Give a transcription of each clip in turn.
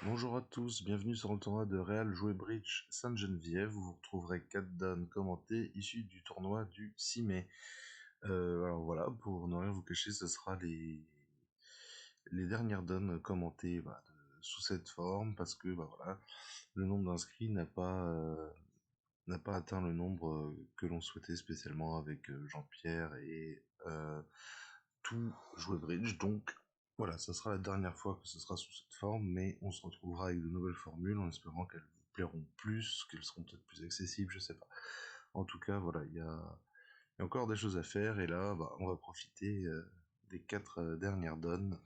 Bonjour à tous, bienvenue sur le tournoi de Real Jouer Bridge Sainte-Geneviève, où vous retrouverez 4 donnes commentées issues du tournoi du 6 mai. Alors voilà, pour ne rien vous cacher, ce sera les dernières donnes commentées sous cette forme, parce que voilà, le nombre d'inscrits n'a pas atteint le nombre que l'on souhaitait spécialement avec Jean-Pierre et tout Jouer Bridge, donc voilà, ça sera la dernière fois que ce sera sous cette forme, mais on se retrouvera avec de nouvelles formules en espérant qu'elles vous plairont plus, qu'elles seront peut-être plus accessibles, je sais pas. En tout cas, voilà, il y a encore des choses à faire, et là, on va profiter des 4 dernières donnes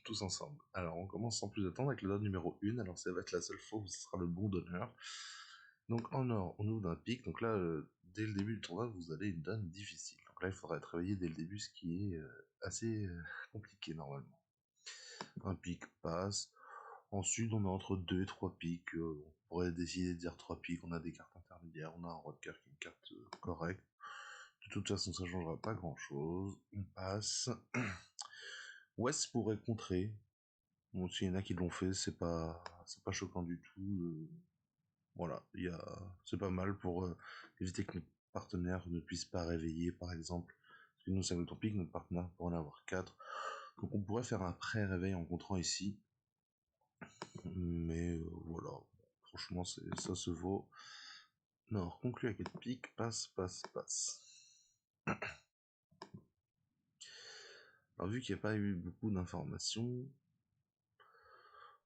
tous ensemble. Alors, on commence sans plus attendre avec la donne numéro 1, alors ça va être la seule fois où ce sera le bon donneur. Donc en or, on ouvre d'un pic, donc là, dès le début du tournoi, vous avez une donne difficile. Donc là, il faudra travailler dès le début, ce qui est assez compliqué normalement. Un pic passe. Ensuite, on est entre 2 et 3 pics. On pourrait décider de dire 3 pics. On a des cartes intermédiaires. On a un roi de cœur qui est une carte correcte. De toute façon, ça changera pas grand chose. On passe. West pourrait contrer. Bon, s'il y en a qui l'ont fait, c'est pas choquant du tout. Voilà, c'est pas mal pour éviter que notre partenaire ne puisse pas réveiller, par exemple. Parce que nous, c'est notre pic, notre partenaire pourrait en avoir 4. Donc on pourrait faire un pré-réveil en contrant ici. Mais voilà, franchement, ça se vaut. Nord, conclu à 4 piques, passe, passe, passe. Alors vu qu'il n'y a pas eu beaucoup d'informations,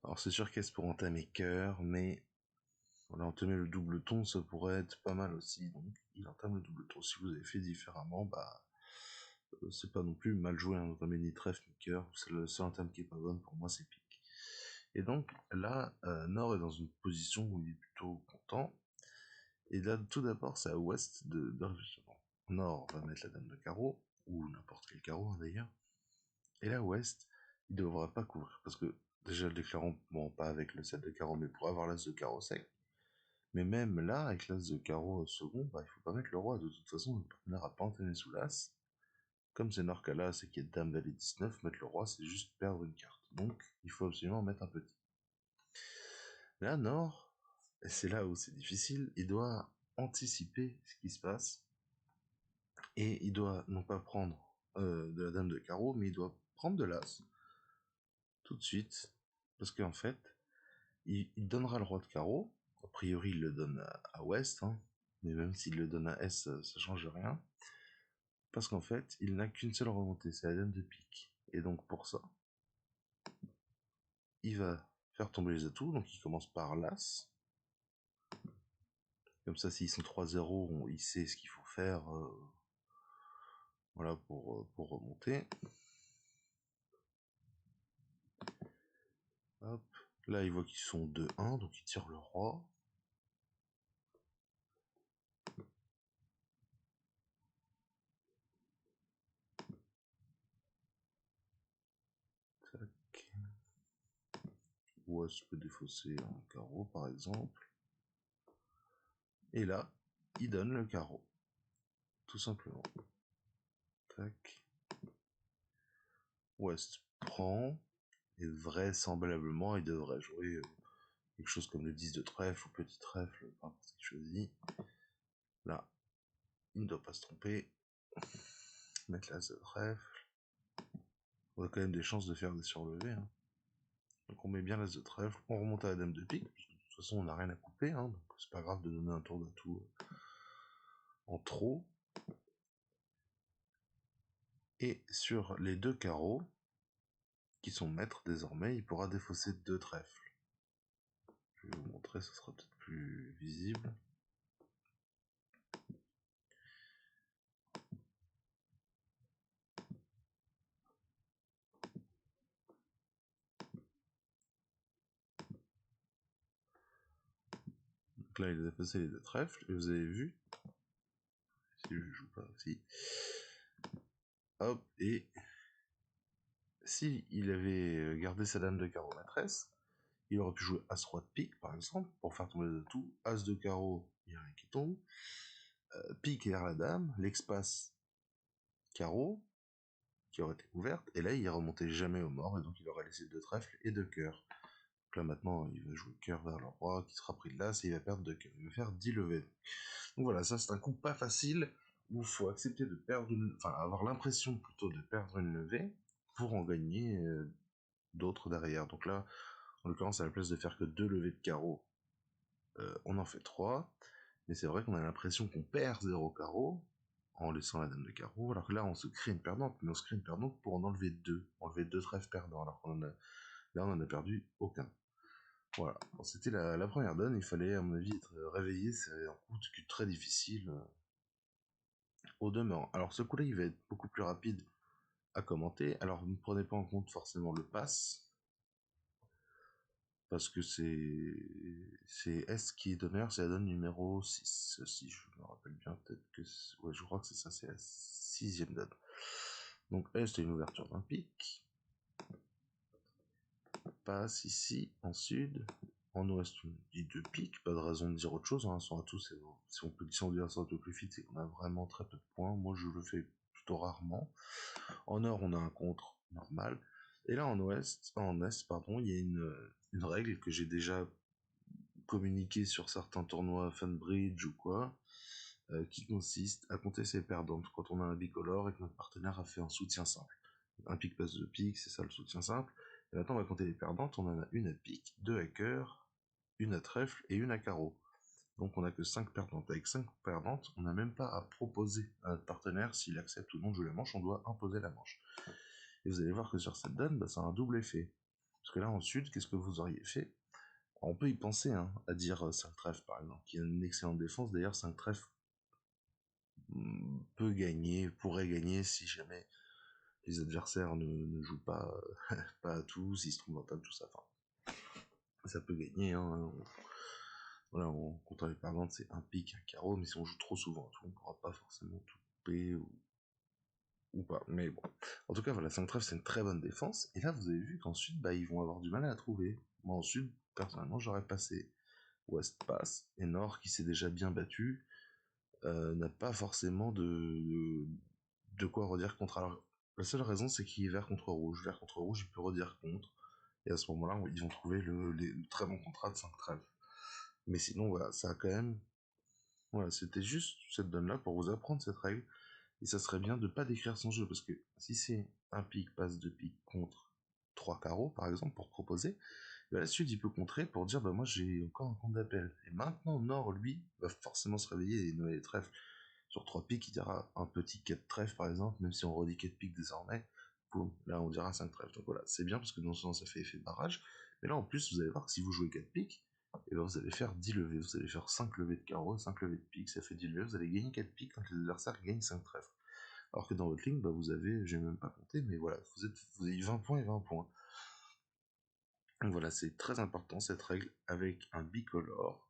alors c'est sûr qu'est-ce pour entamer cœur, mais voilà, entamer le double ton, ça pourrait être pas mal aussi, donc il entame le double ton. Si vous avez fait différemment, c'est pas non plus mal joué, hein, d'entamer ni trèfle ni cœur, c'est le seul entame qui est pas bonne, pour moi c'est pique. Et donc là, Nord est dans une position où il est plutôt content, et là tout d'abord c'est à Ouest de réfléchir. Nord va mettre la dame de carreau, ou n'importe quel carreau hein, d'ailleurs, et là Ouest, il devra pas couvrir, parce que déjà le déclarant, bon pas avec le 7 de carreau, mais pour avoir l'as de carreau sec, mais même là, avec l'as de carreau second, il faut pas mettre le roi, de toute façon le partenaire a pas entamé sous l'as, comme c'est Nord qu'à l'as et qu'il y a dame valet 19, mettre le roi c'est juste perdre une carte, donc il faut absolument mettre un petit. Là Nord, et c'est là où c'est difficile, il doit anticiper ce qui se passe, et il doit non pas prendre de la dame de carreau, mais il doit prendre de l'as, tout de suite, parce qu'en fait, il donnera le roi de carreau, a priori il le donne à Ouest, hein, mais même s'il le donne à S, ça change rien, parce qu'en fait, il n'a qu'une seule remontée, c'est la dame de pique, et donc pour ça, il va faire tomber les atouts, donc il commence par l'as, comme ça s'ils sont 3-0, il sait ce qu'il faut faire, voilà, pour remonter. Hop. Là, il voit qu'ils sont 2-1, donc il tire le roi. Tac. Ou je peux défausser un carreau, par exemple. Et là, il donne le carreau. Tout simplement. Tac. Ouest prend. Et vraisemblablement, il devrait jouer quelque chose comme le 10 de trèfle ou petit trèfle, peu importe ce qu'il choisit. Là, il ne doit pas se tromper. Mettre l'as de trèfle. On a quand même des chances de faire des surlevés. Hein. Donc on met bien l'as de trèfle. On remonte à la dame de pique. Parce que de toute façon, on n'a rien à couper. Hein, donc c'est pas grave de donner un tour d'atout en trop. Et sur les 2 carreaux, qui sont maîtres désormais, il pourra défausser 2 trèfles. Je vais vous montrer, ce sera peut-être plus visible. Donc là, il a défaussé les 2 trèfles, et vous avez vu, si je joue pas aussi, hop, et si il avait gardé sa dame de carreau maîtresse, il aurait pu jouer As-Roi de pique, par exemple, pour faire tomber les atouts. As de carreau, il n'y a rien qui tombe. Pique vers la dame, l'ex-passe carreau, qui aurait été ouverte, et là il est remonté jamais au mort, et donc il aurait laissé 2 trèfles et 2 cœurs. là maintenant il va jouer cœur vers le roi qui sera pris de l'as et il va perdre de cœur. Il va faire 10 levées. Donc voilà, ça c'est un coup pas facile où il faut accepter de perdre enfin avoir l'impression plutôt de perdre une levée pour en gagner d'autres derrière. Donc là, en l'occurrence, à la place de faire que 2 levées de carreau, on en fait 3. Mais c'est vrai qu'on a l'impression qu'on perd 0 carreau en laissant la dame de carreau, alors que là on se crée une perdante, mais on se crée une perdante pour en enlever 2, enlever 2 trèfles perdants, alors qu'on là on en a perdu aucun. Voilà, bon, c'était la première donne, il fallait à mon avis être réveillé, c'est un coup très difficile au demeurant. Alors ce coup-là il va être beaucoup plus rapide à commenter, alors ne prenez pas en compte forcément le pass, parce que c'est S qui est d'honneur, c'est la donne numéro 6, si je me rappelle bien, peut-être que... Ouais, je crois que c'est ça, c'est la 6ème donne. Donc S, c'est une ouverture d'un pic. Passe ici, en sud. En ouest, on dit 2 pics, pas de raison de dire autre chose, hein, sont à tous, si on peut dire ça un peu plus vite, c'est qu'on a vraiment très peu de points, moi je le fais plutôt rarement. En nord, on a un contre normal, et là en est, pardon, il y a une règle que j'ai déjà communiqué sur certains tournois Fanbridge ou quoi, qui consiste à compter ses perdantes quand on a un bicolore et que notre partenaire a fait un soutien simple. Un pic passe 2 pics, c'est ça le soutien simple. Et maintenant on va compter les perdantes, on en a une à pique, 2 à cœur, une à trèfle et une à carreau. Donc on n'a que 5 perdantes. Avec 5 perdantes, on n'a même pas à proposer à notre partenaire s'il accepte ou non de jouer la manche, on doit imposer la manche. Et vous allez voir que sur cette donne, ça a un double effet. Parce que là en sud, qu'est-ce que vous auriez fait? On peut y penser, hein, à dire 5 trèfles par exemple, qui a une excellente défense. D'ailleurs 5 trèfles peut gagner, pourrait gagner si jamais les adversaires ne jouent pas, pas à tout, s'ils se trompent en table, tout ça. Enfin, ça peut gagner, hein. Voilà, contre les perdantes, c'est un pic, un carreau, mais si on joue trop souvent à tout, on pourra pas forcément tout couper ou pas. Mais bon. En tout cas, voilà, 5 trèfles, c'est une très bonne défense. Et là, vous avez vu qu'ensuite, ils vont avoir du mal à la trouver. Moi, en sud, personnellement, j'aurais passé. Ouest passe, et Nord, qui s'est déjà bien battu, n'a pas forcément de quoi redire contre. Alors, la seule raison, c'est qu'il est vert contre rouge. Vert contre rouge, il peut redire contre. Et à ce moment-là, ils vont trouver le très bon contrat de 5 trèfles. Mais sinon, voilà, ça a quand même... Voilà, c'était juste cette donne-là pour vous apprendre cette règle. Et ça serait bien de ne pas décrire son jeu, parce que si c'est un pic passe de pique contre 3 carreaux, par exemple, pour proposer, la Sud, il peut contrer pour dire, moi j'ai encore un compte d'appel. Et maintenant, Nord, lui, va forcément se réveiller et nouer les trèfles. Sur 3 piques, il dira un petit 4 trèfles, par exemple, même si on redit 4 piques désormais, boum, là on dira 5 trèfles. Donc voilà, c'est bien parce que non seulement ça fait effet barrage, mais là en plus, vous allez voir que si vous jouez 4 piques, et vous allez faire 10 levées, vous allez faire 5 levées de carreau, 5 levées de pique, ça fait 10 levées, vous allez gagner 4 piques quand les adversaires gagnent 5 trèfles. Alors que dans votre ligne, vous avez, j'ai même pas compté, mais voilà, vous avez 20 points et 20 points. Donc voilà, c'est très important cette règle avec un bicolore.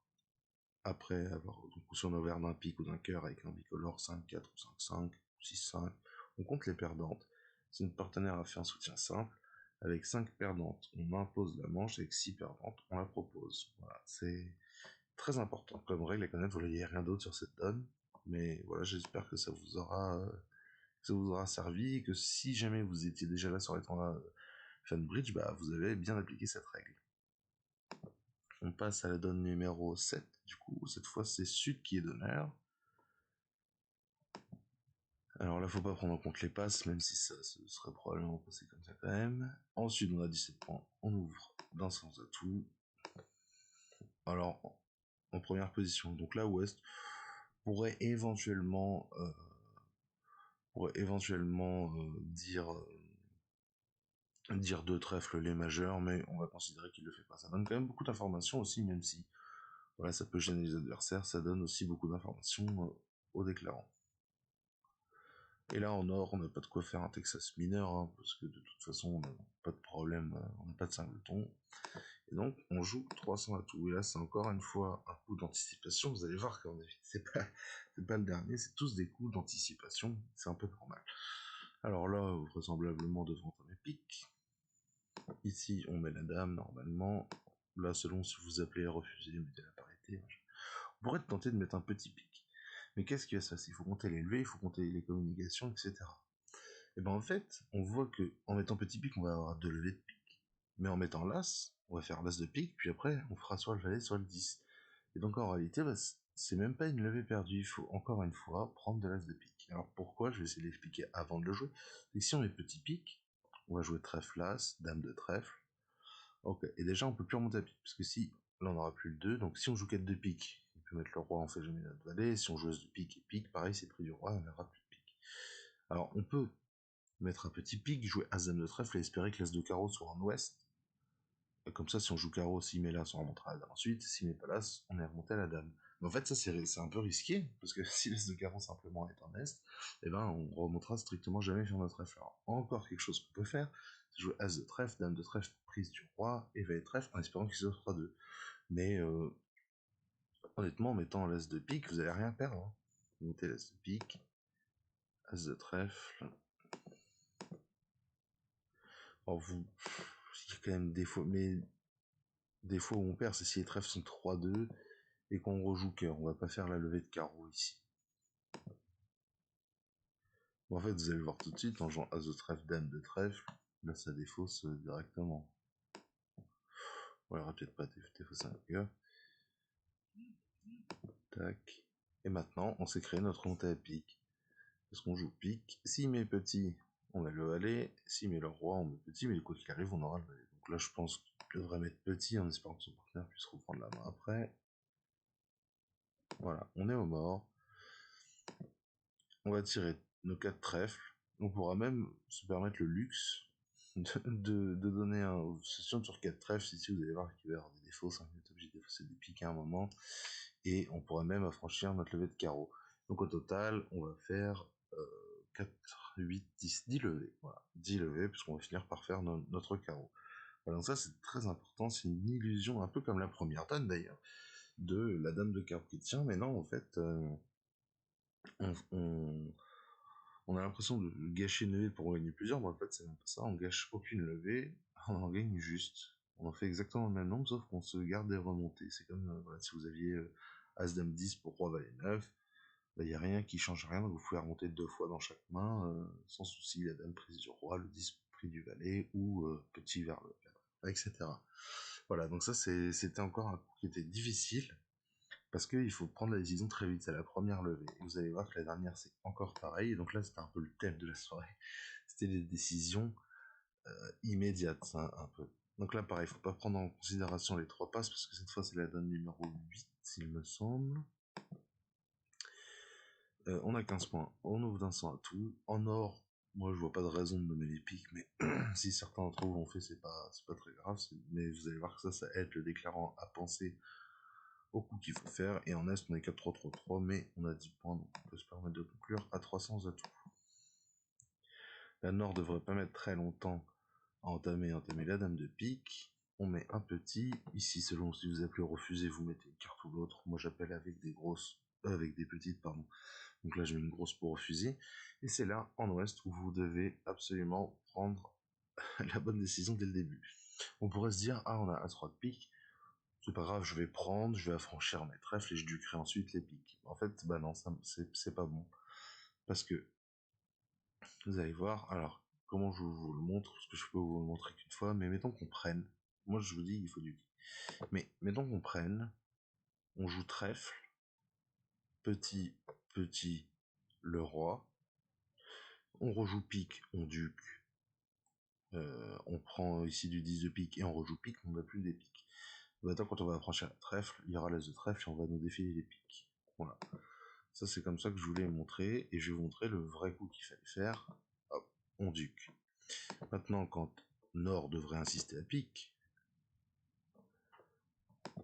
Après avoir, donc si on a ouvert d'un pic ou d'un cœur avec un bicolore 5-4 ou 5-5 ou 6-5, on compte les perdantes. Si notre partenaire a fait un soutien simple, avec 5 perdantes, on impose la manche, avec 6 perdantes, on la propose. Voilà, c'est très important comme règle à connaître. Voilà, il n'y a rien d'autre sur cette donne, mais voilà, j'espère que ça vous aura servi, et que si jamais vous étiez déjà là sur les tournois Fanbridge, vous avez bien appliqué cette règle. On passe à la donne numéro 7, du coup, cette fois c'est Sud qui est d'honneur. Alors là, faut pas prendre en compte les passes, même si ça serait probablement passé comme ça quand même. Ensuite, on a 17 points, on ouvre d'un sens atout. Alors, en première position, donc là, Ouest pourrait éventuellement, dire deux trèfles les majeurs, mais on va considérer qu'il le fait pas. Ça donne quand même beaucoup d'informations aussi, même si voilà, ça peut gêner les adversaires, ça donne aussi beaucoup d'informations aux déclarants. Et là en or, on n'a pas de quoi faire un Texas mineur, hein, parce que de toute façon, on n'a pas de problème, on n'a pas de singleton. Et donc, on joue 300 à tout. Et là, c'est encore une fois un coup d'anticipation. Vous allez voir qu'en effet, c'est pas le dernier, c'est tous des coups d'anticipation. C'est un peu normal. Alors là, vraisemblablement devant un épique. Ici, on met la dame, normalement. Là, selon si vous appelez à refuser, mettez la parité. On pourrait tenter de mettre un petit pic. Mais qu'est-ce qu'il y a ça? Il faut compter les levées, il faut compter les communications, etc. Et en fait, on voit que en mettant petit pic, on va avoir deux levées de pique. Mais en mettant l'As, on va faire l'As de pique, puis après, on fera soit le valet, soit le 10. Et donc en réalité, bah, c'est même pas une levée perdue, il faut encore une fois prendre de l'As de pique. Alors pourquoi? Je vais essayer de l'expliquer avant de le jouer. Et si on met petit pique, on va jouer trèfle As, dame de trèfle. Ok, et déjà on peut plus remonter à pique, parce que si, là on aura plus le 2, donc si on joue 4 de pique, on peut mettre le roi, on fait jamais notre valet, si on joue As de pique et pique, pareil c'est prix du roi, on n'aura plus de pique. Alors on peut mettre un petit pique, jouer As dame de trèfle et espérer que l'As de carreau soit en ouest. Comme ça, si on joue carreau, s'il met l'as, on remontera à la dame ensuite. S'il met pas l'as, on est remonté à la dame. Mais en fait, ça, c'est un peu risqué, parce que si l'as de carreau simplement est en est, eh ben, on remontera strictement jamais sur notre trèfle. Alors, encore quelque chose qu'on peut faire, c'est jouer as de trèfle, dame de trèfle, prise du roi, et valet de trèfle, en espérant qu'il s'offre 3-2. Mais, honnêtement, en mettant l'as de pique, vous allez rien perdre. Hein. Vous mettez l'as de pique, as de trèfle. Alors, vous, il y a quand même des fois, mais des fois où on perd, c'est si les trèfles sont 3-2, et qu'on rejoue cœur. On va pas faire la levée de carreau ici. Bon, en fait, vous allez voir tout de suite, en jouant as de trèfle, dame de trèfle, là ça défausse directement. Ouais, il aura peut-être pas défaussé un cœur. Tac. Et maintenant, on s'est créé notre montée à pique. Parce qu'on joue pique. S'il met petit, on va le valet. S'il met le roi, on met petit, mais quoi qu'il arrive, on aura le valet. Donc là, je pense qu'il devrait mettre petit en espérant que son partenaire puisse reprendre la main après. Voilà, on est au mort. On va tirer nos 4 trèfles. On pourra même se permettre le luxe de donner un session sur 4 trèfles. Ici, vous allez voir qu'il va y avoir des défauts. On est obligé de défausser des piques à un moment. Et on pourra même affranchir notre levée de carreau. Donc au total, on va faire 4, 8, 10 levées. Voilà, 10 levées, puisqu'on va finir par faire notre carreau. Voilà, donc ça, c'est très important. C'est une illusion, un peu comme la première donne d'ailleurs, de la dame de carreau qui tient. Mais non, en fait, on a l'impression de gâcher une levée pour en gagner plusieurs, mais en fait, c'est même pas ça. On gâche aucune levée, on en gagne juste. On en fait exactement le même nombre, sauf qu'on se garde des remontées. C'est comme voilà, si vous aviez As-Dame 10 pour Roi Valet 9, il n'y a rien qui change rien, donc vous pouvez remonter 2 fois dans chaque main, sans souci. La Dame prise du Roi, le 10 pris du Valet, ou petit vers le 4, etc. Voilà, donc ça c'était encore un coup qui était difficile, parce qu'il faut prendre la décision très vite, c'est la première levée. Et vous allez voir que la dernière, c'est encore pareil. Et donc là, c'était un peu le thème de la soirée. C'était les décisions immédiates, hein, un peu. Donc là, pareil, il ne faut pas prendre en considération les 3 passes, parce que cette fois, c'est la donne numéro 8, s'il me semble. On a 15 points. On ouvre d'un 100 à tout. En or, moi, je vois pas de raison de nommer les piques, mais si certains d'entre vous l'ont fait, c'est pas très grave. Mais vous allez voir que ça aide le déclarant à penser au coup qu'il faut faire, et en Est on est 4-3-3-3, mais on a 10 points, donc on peut se permettre de conclure à 300 atouts. La Nord devrait pas mettre très longtemps à entamer la dame de pique. On met un petit, ici selon si vous appelez refuser, vous mettez une carte ou l'autre. Moi j'appelle avec des grosses, avec des petites, pardon. Donc là je mets une grosse pour refuser, et c'est là en Ouest où vous devez absolument prendre la bonne décision dès le début. On pourrait se dire, ah on a As-3 de pique, c'est pas grave, je vais prendre, je vais affranchir mes trèfles et je duquerai ensuite les piques. En fait, bah non, c'est pas bon. Parce que, vous allez voir, alors, comment je vous le montre, parce que je peux vous le montrer qu'une fois, mais mettons qu'on prenne, moi je vous dis, il faut duquer. Mais mettons qu'on prenne, on joue trèfle, petit, petit, le roi, on rejoue pique, on duque, on prend ici du 10 de pique et on rejoue pique, on n'a plus des piques. Maintenant, quand on va affranchir la trèfle, il y aura l'as de trèfle et on va nous défiler les piques. Voilà. Ça, c'est comme ça que je voulais montrer, et je vais vous montrer le vrai coup qu'il fallait faire. Hop, on duque. Maintenant, quand Nord devrait insister à pique,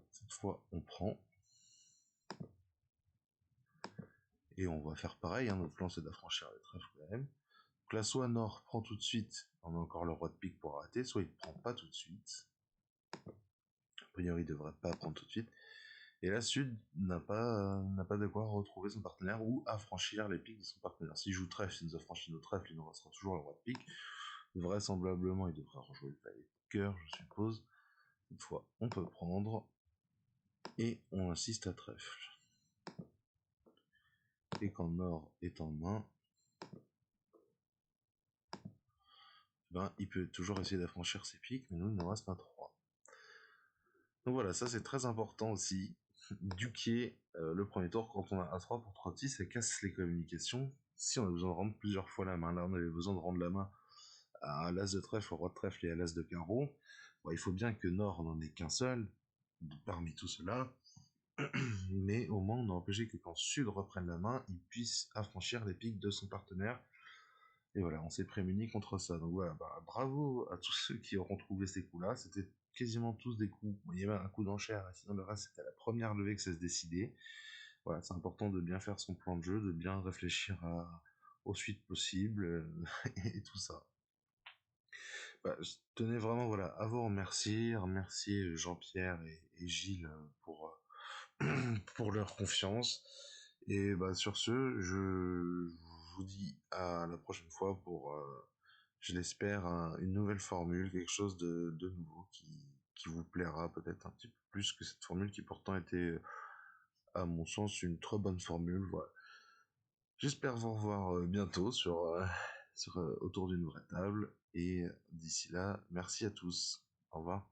cette fois, on prend. Et on va faire pareil, hein, notre plan c'est d'affranchir le trèfle quand même. Donc là, soit Nord prend tout de suite, on a encore le roi de pique pour arrêter, soit il ne prend pas tout de suite. A priori, il ne devrait pas prendre tout de suite. Et là, Sud n'a pas de quoi retrouver son partenaire ou affranchir les piques de son partenaire. S'il joue trèfle, s'il nous affranchit nos trèfles, il nous restera toujours le roi de pique. Vraisemblablement, il devra rejouer le palais de cœur, je suppose. Une fois, on peut prendre. Et on insiste à trèfle. Et quand Nord est en main, ben, il peut toujours essayer d'affranchir ses pics, mais nous, il nous reste un 3. Donc voilà, ça c'est très important aussi. Duquer le premier tour quand on a A3 pour 3 petits, ça casse les communications. Si on a besoin de rendre plusieurs fois la main, là on avait besoin de rendre la main à l'as de trèfle, au roi de trèfle et à l'as de carreau. Bon, il faut bien que Nord n'en ait qu'un seul parmi tout cela, mais au moins on a empêché que quand Sud reprenne la main, il puisse affranchir les pics de son partenaire. Et voilà, on s'est prémuni contre ça. Donc voilà, bah, bravo à tous ceux qui auront trouvé ces coups-là. C'était quasiment tous des coups. Bon, il y avait un coup d'enchère, sinon le reste c'était la première levée que ça se décidait. Voilà, c'est important de bien faire son plan de jeu, de bien réfléchir aux suites possibles et tout ça. Bah, je tenais vraiment voilà, à vous remercier Jean-Pierre et Gilles pour leur confiance. Et bah, sur ce, je vous dis à la prochaine fois pour, je l'espère, une nouvelle formule, quelque chose de nouveau qui vous plaira peut-être un petit peu plus que cette formule qui pourtant était, à mon sens, une très bonne formule. Voilà. J'espère vous revoir bientôt autour d'une vraie table. Et d'ici là, merci à tous. Au revoir.